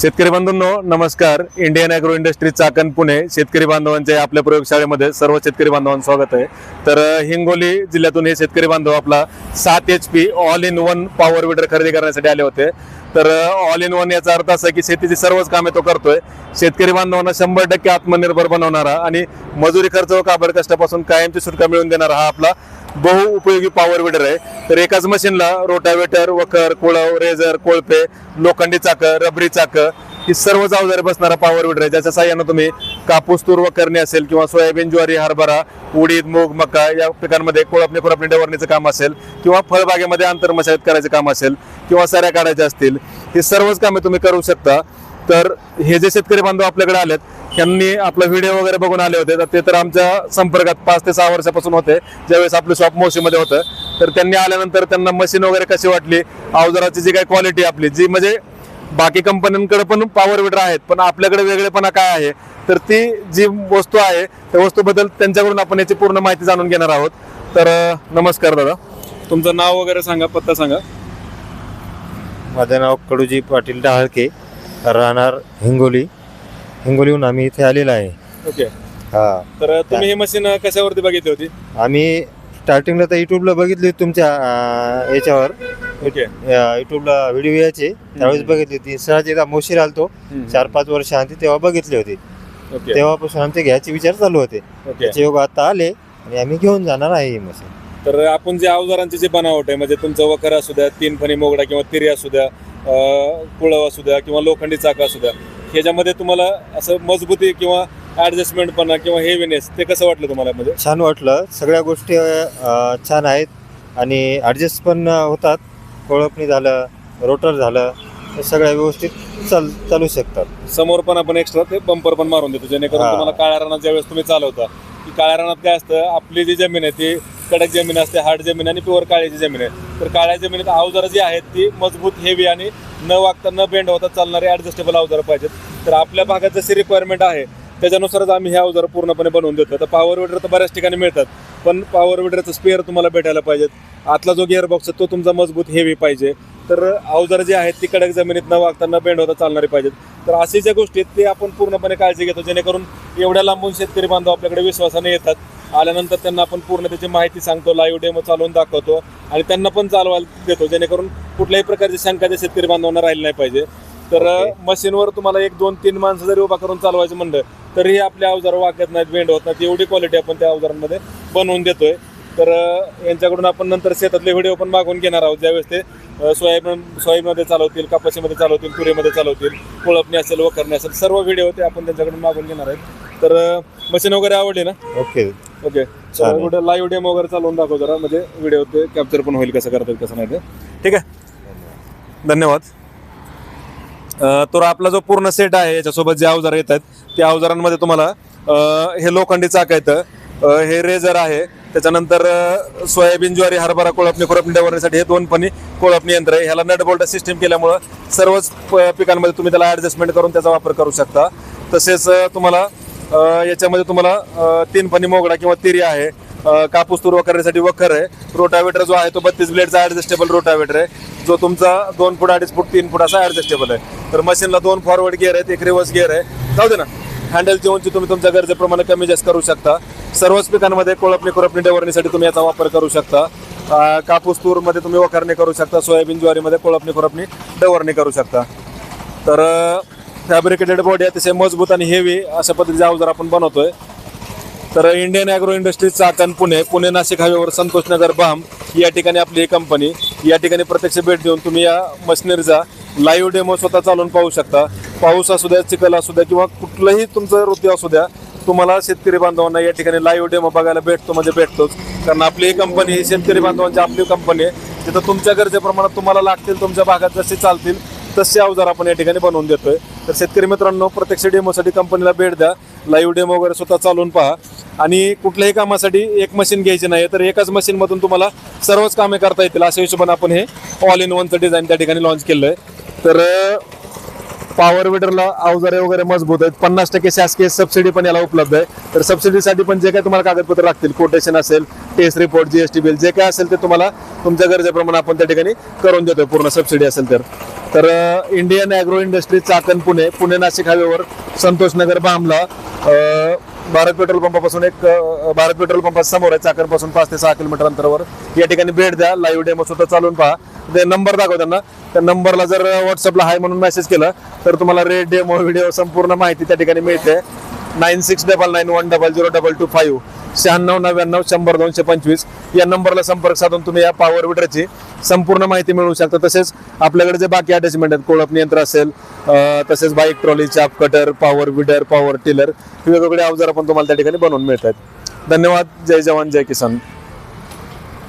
शेतकरी बांधवांनो नमस्कार. Indian agro industry Chakan Pune शेतकरी बांधवांचे आपल्या प्रयोगशाळेमध्ये सर्व शेतकरी बांधवांचं स्वागत आहे. तर हिंगोली जिल्ह्यातून हे शेतकरी बांधव आपला 7 HP all in one power weeder खरेदी करण्यासाठी आले होते. तर ऑल इन वन याचा अर्थ असा की शेतीची सर्वच कामे तो करतोय. शेतकरी बांधवांना 100% आत्मनिर्भर बनवणारा आणि मजुरी खर्च व काबड कष्टापासून कायमची सुटका मिळवून देणारा हा आपला बहुउपयोगी पॉवर विडर आहे. तर एकाच मशीनला रोटावेटर, वखर, कुळव, रेझर, कोळपे, लोखंडी चाकं, रबरी चाकं ही सर्वच अवजारे बसणारा पॉवर विडर आहे. ज्याच्या साहाय्यानं तुम्ही कापूस, तूर व करणे असेल किंवा सोयाबीन, ज्वारी, हरभरा, उडीद, मूग, मका या पिकांमध्ये खुरपणी डवरणीचं काम असेल किंवा फळबागेमध्ये आंतरमशागत करायचं काम असेल किंवा सऱ्या काढायच्या असतील, ही सर्वच कामे तुम्ही करू शकता. तर हे जे शेतकरी बांधव आपल्याकडे आलेत त्यांनी आपला व्हिडिओ वगैरे बघून आले होते. तर ते तर आमच्या संपर्कात 5 ते 6 वर्षापासून होते, ज्यावेळेस आपलं शॉप मोशीमध्ये होतं. तर त्यांनी आल्यानंतर त्यांना मशीन वगैरे कशी वाटली, अवजाराची जी काही क्वालिटी आपली जी म्हणजे बाकी कंपन्यांकडे पण पॉवर विडर आहेत पण आपल्याकडे वेगळेपणा काय आहे, तर ती जी वस्तू आहे त्या वस्तूबद्दल त्यांच्याकडून आपण याची पूर्ण माहिती जाणून घेणार आहोत. तर नमस्कार दादा, तुमचं नाव वगैरे सांगा, पत्ता सांगा. माझं नाव कडूजी पाटील डहाळके, राहणार हिंगोलीहून आम्ही इथे आलेलो आहे. ओके. हा, तर तुम्ही ही मशीन कशावरती बघितली होती? आम्ही स्टार्टिंगला तर युट्यूबला बघितली होती तुमच्या याच्यावर. ओके. युट्यूबला व्हिडिओ यायचे त्यावेळेस बघितली होती. सहज एकदा मोशीर आलतो 4-5 वर्ष आधी, तेव्हा बघितली होती. ओके. तेव्हापासून आमचे घ्यायचे विचार चालू होते. ओके. त्याचे योग आता आले आणि आम्ही घेऊन जाणार आहे ही मशीन. तर आपण जे अवजारांची जी बनावट आहे म्हणजे तुमचं वखर असू द्या, 3 फणी मोगडा किंवा तिरी असू द्या, कुळव असू द्या किंवा लोखंडी चाक असू द्या, ह्याच्यामध्ये तुम्हाला असं मजबूती किंवा ॲडजस्टमेंटपणा किंवा हेवीनेस ते कसं वाटलं तुम्हाला? म्हणजे छान वाटलं. सगळ्या गोष्टी छान आहेत आणि ॲडजस्ट पण होतात. कोळपणी झालं, रोटर झालं, हे सगळ्या व्यवस्थित चालू शकतात. समोर पण आपण एक्स्ट्रा ते बंपर पण मारून देतो, जेणेकरून तुम्हाला काळ्या रानात ज्यावेळेस तुम्ही चालवता की काळ्या रानात काय असतं, आपली जी जमीन आहे ती कडक जमीन असते, हार्ड जमीन आणि प्युअर काळीची जमीन आहे. तर काळ्या जमिनीत अवजारं जी आहेत ती मजबूत, हेवी आणि न वागता न बेंड होता चालणारे ॲडजस्टेबल अवजारं पाहिजेत. तर आपल्या भागात जशी रिक्वायरमेंट आहे त्याच्यानुसारच आम्ही हे अवजारं पूर्णपणे बनवून देतो. तर पॉवर विडर तर बऱ्याच ठिकाणी मिळतात, पण पॉवर विडरचं स्पेअर तुम्हाला भेटायला पाहिजेत. आतला जो गिअरबॉक्स आहे तो तुमचा मजबूत, हेवी पाहिजे. तर अवजारं जे आहेत ती कडक जमिनीत न वागता न बेंड होता चालणारी पाहिजेत. तर अशी ज्या गोष्टी आहेत ते आपण पूर्णपणे काळजी घेतो, जेणेकरून एवढ्या लांबून शेतकरी बांधव आपल्याकडे विश्वासाने येतात. आल्यानंतर त्यांना आपण पूर्ण त्याची माहिती सांगतो, लाईव्ह डेमो चालवून दाखवतो आणि त्यांना पण चालवायला देतो, जेणेकरून कुठल्याही प्रकारची शंका त्या शेतकरी बांधवांना राहिली नाही पाहिजे. तर मशीनवर तुम्हाला 1, 2, 3 माणसं जरी उभा करून चालवायचं म्हणलं तरीही आपले अवजार वाकत नाहीत, बेंड होत नाहीत. एवढी क्वालिटी आपण त्या अवजारांमध्ये बनवून देतोय. तर यांच्याकडून आपण नंतर शेतातले व्हिडिओ पण मागून घेणार आहोत, ज्यावेळेस ते सोयाबीनमध्ये चालवतील, कपाशीमध्ये चालवतील, तुरीमध्ये चालवतील, कोळपणी असेल, वखरणी असेल, सर्व व्हिडिओ ते आपण त्यांच्याकडून मागून घेणार आहेत. तर मशीन वगैरे आवडली ना? ओके. ओके. लाईव्ह डेमो वगैरे चालवून दाखव जरा, म्हणजे व्हिडिओ ते कॅप्चर पण होईल कसं करतात कसं नाही ते. ठीक आहे, धन्यवाद. तर आपला जो पूर्ण सेट आहे याच्यासोबत जे अवजार येत आहेत त्या अवजारांमध्ये तुम्हाला हे लोखंडी चाक येतं, हे रेझर आहे, त्याच्यानंतर सोयाबीन, ज्वारी, हरभरा, खुरपणी डवरण्यासाठी हे 2 फणी कोळपणी यंत्र आहे. ह्याला नट बोल्ट सिस्टीम केल्यामुळं सर्वच पिकांमध्ये तुम्ही त्याला ॲडजस्टमेंट करून त्याचा वापर करू शकता. तसेच तुम्हाला याच्यामध्ये तुम्हाला 3 फणी मोगडा किंवा तिरी आहे, कापूस, तूर करण्यासाठी वखर आहे, रोटावेटर जो आहे तो 32 ब्लेडचा ॲडजस्टेबल रोटावेटर आहे, जो तुमचा 2 फूट, 2.5 फूट, 3 फूट असा ॲडजस्टेबल आहे. तर मशीनला 2 फॉरवर्ड गिअर आहेत, 1 रिव्हर्स गिअर आहे. जाऊ दे ना, हँडलची उंची तुम्ही तुमच्या गरजेप्रमाणे कमी जास्त करू शकता. सर्वच पिकांमध्ये खुरपणी डवरणीसाठी तुम्ही याचा वापर करू शकता. कापूस, तूरमध्ये तुम्ही वखरणी करू शकता, सोयाबीन, ज्वारीमध्ये खुरपणी डवरणी करू शकता. तर फॅब्रिकेटेड बॉडी अतिशय मजबूत आणि हेवी अशा पद्धतीचे अवजार आपण बनवतोय. तर Indian agro industry Chakan Pune Nashik हायवेवर संतोषनगर बाम या ठिकाणी आपली ही कंपनी. या ठिकाणी प्रत्यक्ष भेट देऊन तुम्ही या मशिनरीचा लाईव्ह डेमो स्वतः चालवून पाहू शकता. पाऊस असू द्या, चिखल असू द्या किंवा कुठलंही तुमचं ऋतू असू द्या, तुम्हाला शेतकरी बांधवांना या ठिकाणी लाईव्ह डेमो बघायला भेटतो, म्हणजे भेटतोच. कारण आपली ही कंपनी ही शेतकरी बांधवांची आपली कंपनी आहे, तिथं तुमच्या गरजेप्रमाणे तुम्हाला लागतील, तुमच्या भागात जसे चालतील तसे अवजार आपण या ठिकाणी बनवून देतोय. तर शेतकरी मित्रांनो, प्रत्यक्ष डेमोसाठी कंपनीला भेट द्या, लाईव्ह डेमो वगैरे स्वतः चालवून पहा. आणि कुठल्याही कामासाठी एक मशीन घ्यायची नाही, तर एकाच मशीनमधून तुम्हाला सर्वच कामे करता येतील, अशा हिशोबाने आपण हे ऑल इन वनचं डिझाईन त्या ठिकाणी लॉन्च केलं आहे. तर पॉवर विडरला अवजारे वगैरे मजबूत आहेत. 50% शासकीय सबसिडी पण याला उपलब्ध आहे. तर सबसिडीसाठी पण जे काही तुम्हाला कागदपत्र लागतील, कोटेशन असेल, टेस्ट रिपोर्ट, जीएसटी बिल, जे काय असेल ते तुम्हाला तुमच्या गरजेप्रमाणे आपण त्या ठिकाणी करून देतोय, पूर्ण सबसिडी असेल तर. तर Indian agro industry, Chakan, Pune, Pune Nashik हायवेवर संतोष नगर, बामला, भारत पेट्रोल पंपापासून भारत पेट्रोल पंपा समोर आहे. चाकणपासून 5 ते 6 किलोमीटर अंतरावर या ठिकाणी भेट द्या. लाईव्ह डेमो सुद्धा चालून पहा. ते नंबर दाखव त्यांना. त्या नंबरला जर व्हॉट्सअपला हाय म्हणून मेसेज केला तर तुम्हाला रेट, डेमो, व्हिडिओ संपूर्ण माहिती त्या ठिकाणी मिळते. 9699100225 9699100225 या नंबरला संपर्क साधून तुम्ही या पॉवर विडरची संपूर्ण माहिती मिळवू शकता. तसेच आपल्याकडे जे बाकी अटॅचमेंट आहेत, कोळप यंत्र असेल, तसेच बाईक ट्रॉली, चाप cutter, power weeder, power tiller, वेगवेगळे अवजार पण तुम्हाला त्या ठिकाणी बनवून मिळतात. धन्यवाद. जय जवान, जय किसान.